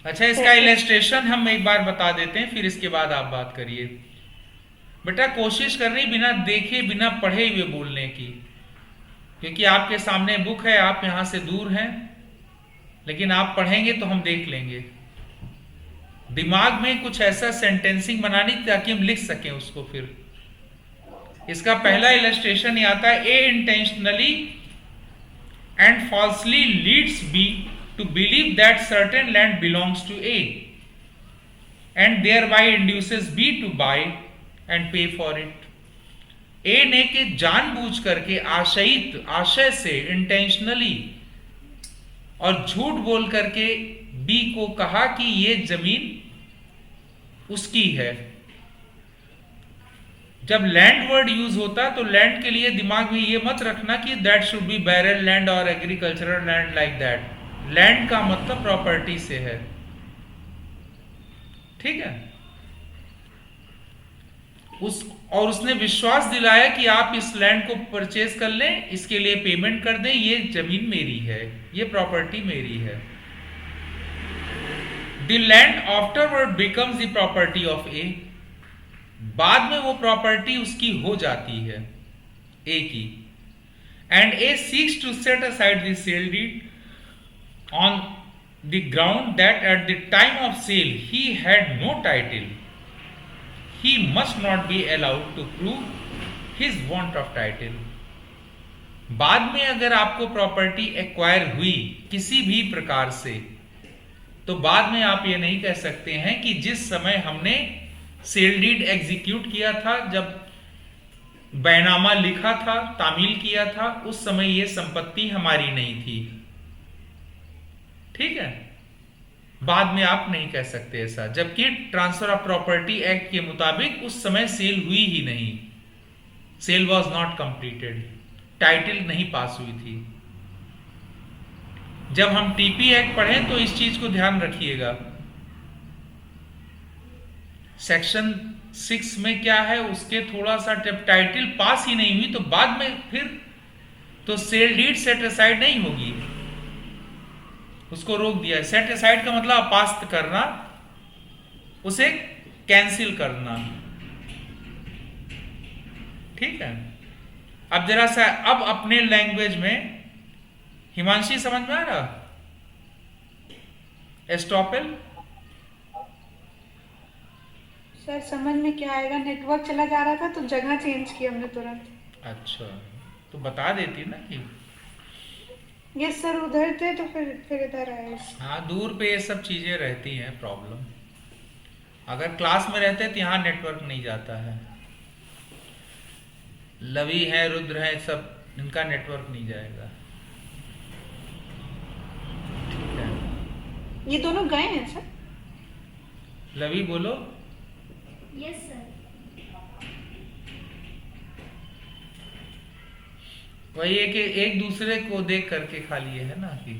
अच्छा, इसका इलस्ट्रेशन हम एक बार बता देते हैं, फिर इसके बाद आप बात करिए। बेटा कोशिश करनी बिना देखे बिना पढ़े हुए बोलने की, क्योंकि आपके सामने बुक है, आप यहां से दूर हैं, लेकिन आप पढ़ेंगे तो हम देख लेंगे। दिमाग में कुछ ऐसा सेंटेंसिंग बनानी ताकि हम लिख सकें उसको। फिर इसका पहला इलस्ट्रेशन ये आता है, A intentionally and falsely leads B to believe that certain land belongs to A and thereby induces B to buy and pay for it. A ने के जानबूझ करके आशयित, आशय से, इंटेंशनली और झूठ बोल करके बी को कहा कि ये जमीन उसकी है। जब लैंड वर्ड यूज होता तो लैंड के लिए दिमाग में ये मत रखना कि that should be barren land और agricultural land like that. Land का मतलब प्रॉपर्टी से है, ठीक है। उसने विश्वास दिलाया कि आप इस लैंड को परचेज कर लें, इसके लिए पेमेंट कर दें, ये जमीन मेरी है, ये प्रॉपर्टी मेरी है। The land afterward becomes the property of A. बाद में वो प्रॉपर्टी उसकी हो जाती है, ए की। And A seeks to set aside the sale deed on the ground that at the time of sale he had no title. He must not be allowed to prove his want of title. बाद में अगर आपको property acquire हुई किसी भी प्रकार से, तो बाद में आप ये नहीं कह सकते हैं कि जिस समय हमने सेल डीड एग्जीक्यूट किया था, जब बैनामा लिखा था, तामील किया था, उस समय ये संपत्ति हमारी नहीं थी, ठीक है। बाद में आप नहीं कह सकते ऐसा, जबकि ट्रांसफर ऑफ प्रॉपर्टी एक्ट के मुताबिक उस समय सेल हुई ही नहीं, sale was not completed, title नहीं पास हुई थी। जब हम टीपी एक्ट पढ़ें तो इस चीज को ध्यान रखिएगा। सेक्शन 6 में क्या है, उसके थोड़ा सा, जब टाइटल पास ही नहीं हुई तो बाद में फिर तो सेल डीड सेट असाइड नहीं होगी, उसको रोक दिया। सेट असाइड का मतलब अपास्त करना, उसे कैंसिल करना, ठीक है। अब जरा सा अब अपने लैंग्वेज में, हिमांशी समझ में आ रहा? एस्टॉपेल सर समझ में क्या आएगा, नेटवर्क चला जा रहा था तो जगह चेंज की हमने तुरंत। अच्छा, तो बता देती ना कि यस सर, उधर थे तो फिर इधर आए। हाँ, दूर पे ये सब चीजें रहती हैं प्रॉब्लम। अगर क्लास में रहते तो यहाँ नेटवर्क नहीं जाता है। लवी है, रुद्र है, सब इनका नेटवर्क नहीं जाएगा, ठीक है। ये दोनों गए हैं सर? लवी बोलो। Yes sir. वही है कि एक दूसरे को देख करके खा लिए है ना कि